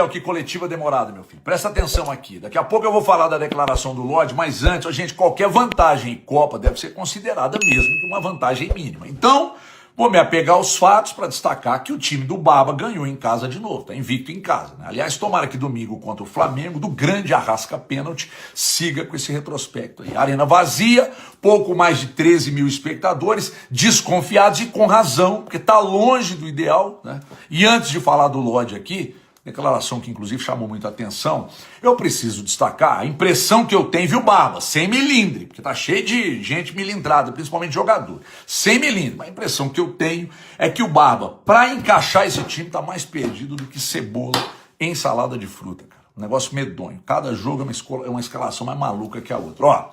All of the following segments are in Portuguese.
Que coletiva demorada, meu filho. Presta atenção aqui. Daqui a pouco eu vou falar da declaração do Lodge, mas antes, gente, qualquer vantagem em Copa deve ser considerada mesmo que uma vantagem mínima. Então, vou me apegar aos fatos para destacar que o time do Baba ganhou em casa de novo, tá invicto em casa, né? Aliás, tomara que domingo contra o Flamengo, do grande Arrasca pênalti, siga com esse retrospecto aí. Arena vazia, pouco mais de 13 mil espectadores, desconfiados e com razão, porque tá longe do ideal, né? E antes de falar do Lodge aqui, declaração que inclusive chamou muita atenção, eu preciso destacar a impressão que eu tenho, viu, Barba? Sem milindre, porque tá cheio de gente milindrada, principalmente jogador. Sem milindre, mas a impressão que eu tenho é que o Barba, para encaixar esse time, tá mais perdido do que cebola em salada de fruta, cara. Um negócio medonho. Cada jogo é uma escalação mais maluca que a outra. Ó,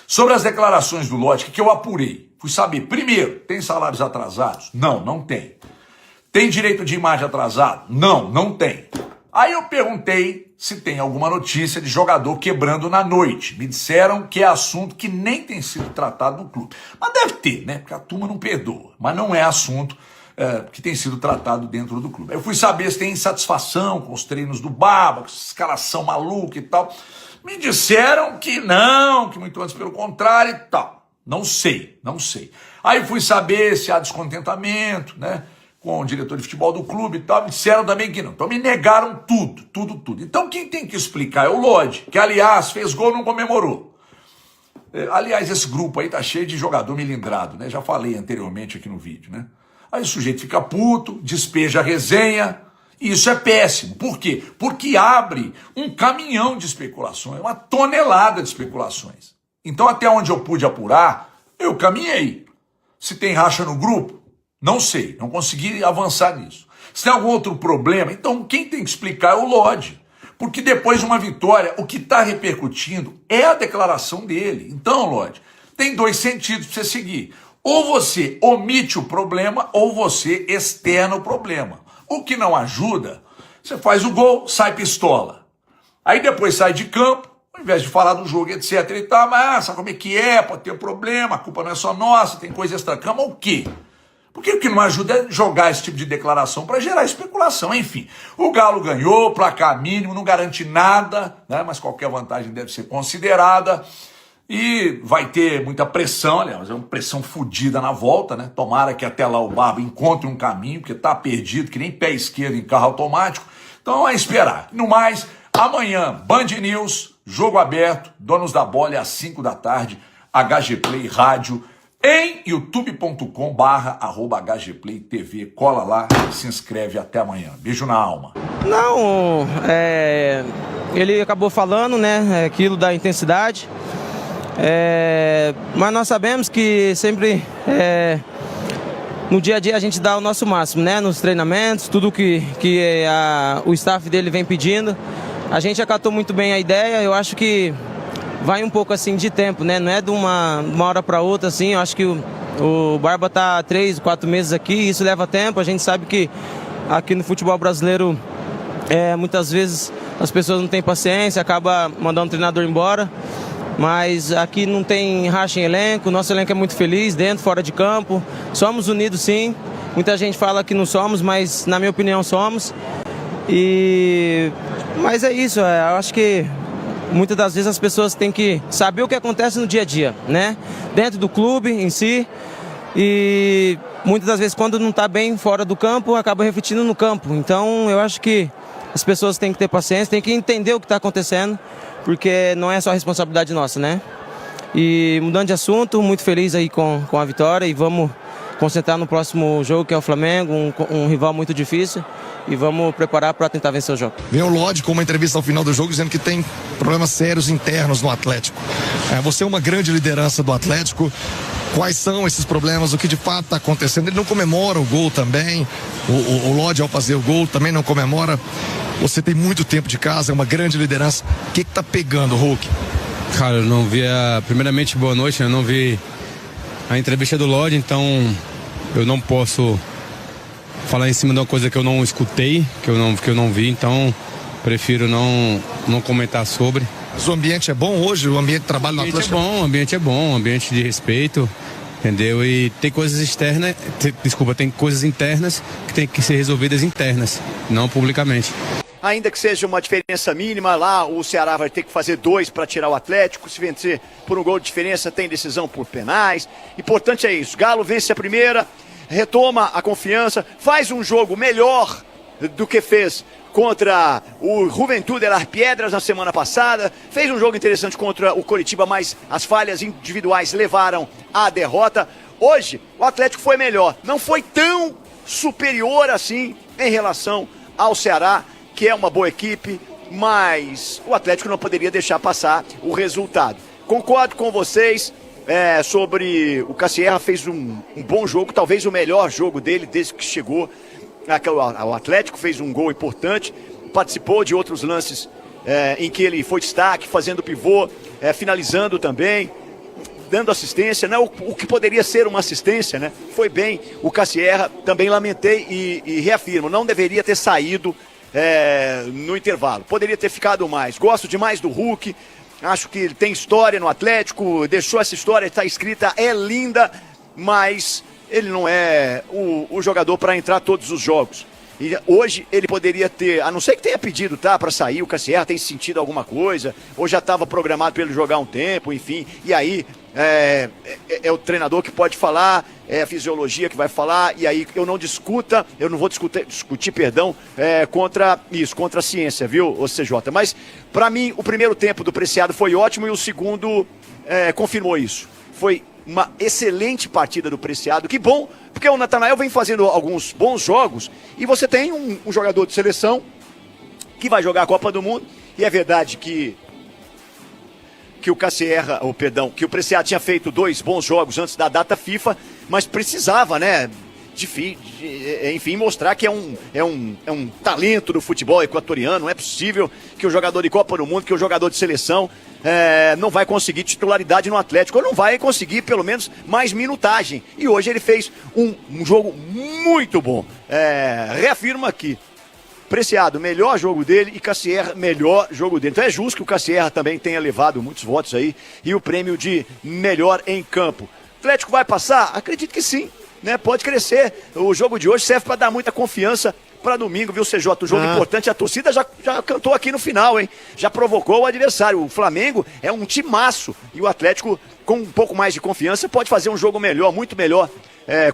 sobre as declarações do Lodge, que eu apurei, fui saber, primeiro, tem salários atrasados? Não, não tem. Tem direito de imagem atrasado? Não, não tem. Aí eu perguntei se tem alguma notícia de jogador quebrando na noite. Me disseram que é assunto que nem tem sido tratado no clube. Mas deve ter, né? Porque a turma não perdoa. Mas não é assunto que tem sido tratado dentro do clube. Eu fui saber se tem insatisfação com os treinos do Baba, com essa escalação maluca e tal. Me disseram que não, que muito antes pelo contrário e tal. Não sei. Aí fui saber se há descontentamento, né? Com o diretor de futebol do clube e tal, me disseram também que não. Então me negaram tudo. Então quem tem que explicar é o Lodge, que aliás fez gol e não comemorou. Aliás, esse grupo aí tá cheio de jogador milindrado, né? Já falei anteriormente aqui no vídeo, né? Aí o sujeito fica puto, despeja a resenha, e isso é péssimo. Por quê? Porque abre um caminhão de especulações, uma tonelada de especulações. Então até onde eu pude apurar, eu caminhei. Se tem racha no grupo, não sei, não consegui avançar nisso. Se tem algum outro problema, então quem tem que explicar é o Lodge. Porque depois de uma vitória, o que está repercutindo é a declaração dele. Então, Lodge, tem dois sentidos para você seguir. Ou você omite o problema, ou você externa o problema. O que não ajuda, você faz o gol, sai pistola. Aí depois sai de campo, ao invés de falar do jogo, etc. e tal, mas sabe como é que é, pode ter problema, a culpa não é só nossa, tem coisa extra-cama, o quê? Porque o que não ajuda é jogar esse tipo de declaração para gerar especulação. Enfim, o Galo ganhou, placar mínimo, não garante nada, né? Mas qualquer vantagem deve ser considerada. E vai ter muita pressão, aliás, é uma pressão fodida na volta, né? Tomara que até lá o Barba encontre um caminho, porque tá perdido, que nem pé esquerdo em carro automático. Então é esperar. No mais, amanhã, Band News, jogo aberto, donos da bola, às 5 da tarde, HG Play Rádio, em youtube.com/HGPlayTV. Cola lá, se inscreve, até amanhã. Beijo na alma. Não, ele acabou falando, né, aquilo da intensidade, mas nós sabemos que sempre no dia a dia a gente dá o nosso máximo, né, nos treinamentos, tudo que o staff dele vem pedindo. A gente acatou muito bem a ideia, eu acho que vai um pouco assim de tempo, né? Não é de uma hora para outra assim. Eu acho que o Barba tá 3, 4 meses aqui, isso leva tempo. A gente sabe que aqui no futebol brasileiro muitas vezes as pessoas não têm paciência, acaba mandando o treinador embora. Mas aqui não tem racha em elenco, nosso elenco é muito feliz, dentro, fora de campo. Somos unidos sim. Muita gente fala que não somos, mas na minha opinião somos. Mas é isso, eu acho que muitas das vezes as pessoas têm que saber o que acontece no dia a dia, né? Dentro do clube em si. E muitas das vezes quando não está bem fora do campo, acaba refletindo no campo. Então eu acho que as pessoas têm que ter paciência, têm que entender o que está acontecendo, porque não é só responsabilidade nossa, né? E mudando de assunto, muito feliz aí com a vitória e vamos concentrar no próximo jogo, que é o Flamengo, um rival muito difícil. E vamos preparar para tentar vencer o jogo. Vem o Lodge com uma entrevista ao final do jogo dizendo que tem problemas sérios internos no Atlético. Você é uma grande liderança do Atlético. Quais são esses problemas? O que de fato está acontecendo? Ele não comemora o gol também. O Lodge, ao fazer o gol, também não comemora. Você tem muito tempo de casa, é uma grande liderança. O que está pegando, Hulk? Cara, eu não vi primeiramente, boa noite. Eu não vi a entrevista do Lodge, então eu não posso falar em cima de uma coisa que eu não escutei, que eu não vi, então prefiro não comentar sobre. Mas o ambiente é bom hoje? O ambiente de trabalho no Atlético? O ambiente é bom, um ambiente de respeito, entendeu? E tem coisas externas, tem coisas internas que tem que ser resolvidas internas, não publicamente. ainda que seja uma diferença mínima, lá o Ceará vai ter que fazer 2 para tirar o Atlético. Se vencer por um gol de diferença, tem decisão por penais. Importante é isso. Galo vence a primeira, retoma a confiança, faz um jogo melhor do que fez contra o Juventude de las Piedras na semana passada. Fez um jogo interessante contra o Coritiba, mas as falhas individuais levaram à derrota. Hoje, o Atlético foi melhor. Não foi tão superior assim em relação ao Ceará, que é uma boa equipe, mas o Atlético não poderia deixar passar o resultado. Concordo com vocês sobre o Cassierra, fez um bom jogo, talvez o melhor jogo dele desde que chegou ao Atlético, fez um gol importante, participou de outros lances em que ele foi destaque, fazendo pivô, finalizando também, dando assistência, né? O que poderia ser uma assistência, né? Foi bem o Cassierra, também lamentei e reafirmo, não deveria ter saído no intervalo, poderia ter ficado mais. Gosto demais do Hulk, acho que ele tem história no Atlético, deixou essa história, está escrita, é linda, mas ele não é o jogador para entrar todos os jogos. E hoje ele poderia ter, a não ser que tenha pedido, tá, para sair, o Cassierra tem sentido alguma coisa, ou já estava programado para ele jogar um tempo, enfim, e aí é o treinador que pode falar, é a fisiologia que vai falar, e aí eu não vou discutir, contra isso, contra a ciência, viu, o CJ? Mas, para mim, o primeiro tempo do Preciado foi ótimo e o segundo confirmou isso. Foi uma excelente partida do Preciado, que bom, porque o Natanael vem fazendo alguns bons jogos, e você tem um jogador de seleção que vai jogar a Copa do Mundo, e é verdade que o Cassierra, que o Preciado tinha feito 2 bons jogos antes da data FIFA, mas precisava, né, enfim, mostrar que é um talento do futebol equatoriano. Não é possível que o jogador de Copa do Mundo, que o jogador de seleção não vai conseguir titularidade no Atlético, ou não vai conseguir pelo menos mais minutagem. E hoje ele fez um jogo muito bom. Reafirmo aqui, Preciado, melhor jogo dele, e Cassierra, melhor jogo dele. Então é justo que o Cassierra também tenha levado muitos votos aí e o prêmio de melhor em campo. O Atlético vai passar? Acredito que sim, né? Pode crescer. O jogo de hoje serve para dar muita confiança para domingo, viu, CJ? O jogo importante, a torcida já cantou aqui no final, hein? Já provocou o adversário. O Flamengo é um timaço e o Atlético, com um pouco mais de confiança, pode fazer um jogo melhor, muito melhor.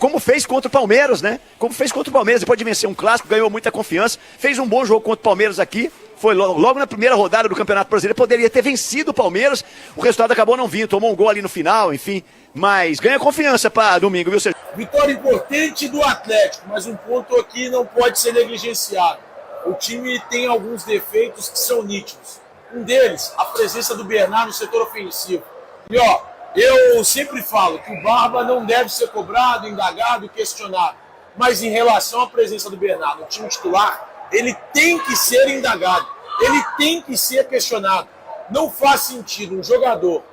Como fez contra o Palmeiras, né? Como fez contra o Palmeiras, depois de vencer um clássico, ganhou muita confiança, fez um bom jogo contra o Palmeiras aqui, foi logo na primeira rodada do Campeonato Brasileiro, poderia ter vencido o Palmeiras, o resultado acabou não vindo, tomou um gol ali no final, enfim, mas ganha confiança para domingo, viu, Sérgio? Vitória importante do Atlético, mas um ponto aqui não pode ser negligenciado. O time tem alguns defeitos que são nítidos. Um deles, a presença do Bernard no setor ofensivo. E eu sempre falo que o Barba não deve ser cobrado, indagado e questionado. Mas em relação à presença do Bernard no time titular, ele tem que ser indagado, ele tem que ser questionado. Não faz sentido um jogador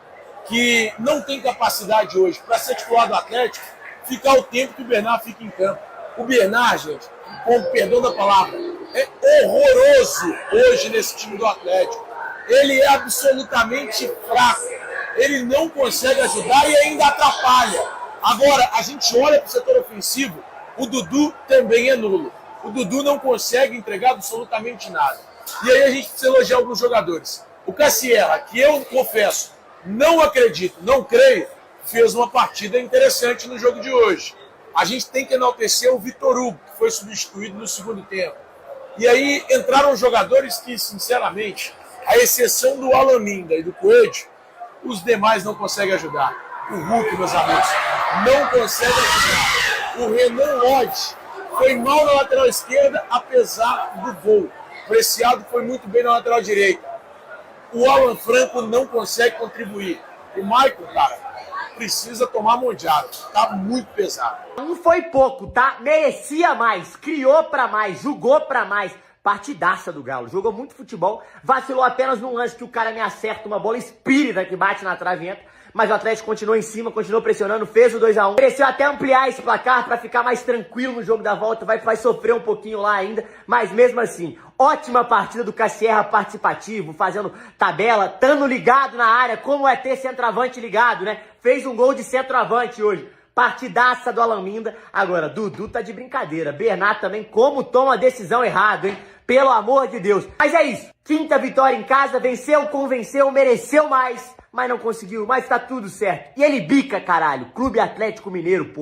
que não tem capacidade hoje para ser titular do Atlético ficar o tempo que o Bernard fica em campo. O Bernard, gente, com perdão da palavra, é horroroso hoje nesse time do Atlético. Ele é absolutamente fraco. Ele não consegue ajudar e ainda atrapalha. Agora, a gente olha para o setor ofensivo, o Dudu também é nulo. O Dudu não consegue entregar absolutamente nada. E aí a gente precisa elogiar alguns jogadores. O Cassierra, que eu confesso, não acredito, não creio, fez uma partida interessante no jogo de hoje. A gente tem que enaltecer o Vitor Hugo, que foi substituído no segundo tempo. E aí entraram jogadores que, sinceramente, à exceção do Alaminda e do Coelho, os demais não conseguem ajudar. O Hulk, meus amigos, não consegue ajudar. O Renan Lodge foi mal na lateral esquerda, apesar do gol. O Preciado foi muito bem na lateral direita. O Alan Franco não consegue contribuir. O Michael, cara, precisa tomar Mondial. Tá muito pesado. Não foi pouco, tá? Merecia mais, criou pra mais, jogou pra mais. Partidaça do Galo, jogou muito futebol, vacilou apenas num lance que o cara me acerta uma bola espírita que bate na trave e entra, mas o Atlético continuou em cima, continuou pressionando, fez o 2-1. Mereceu até ampliar esse placar para ficar mais tranquilo no jogo da volta, vai sofrer um pouquinho lá ainda, mas mesmo assim, ótima partida do Cassierra participativo, fazendo tabela, estando ligado na área, como é ter centroavante ligado, né? Fez um gol de centroavante hoje. Partidaça do Alaminda. Agora, Dudu tá de brincadeira. Bernard também, como toma a decisão errada, hein? Pelo amor de Deus. Mas é isso. Quinta vitória em casa, venceu, convenceu, mereceu mais, mas não conseguiu. Mas tá tudo certo. E ele bica, caralho. Clube Atlético Mineiro, pô.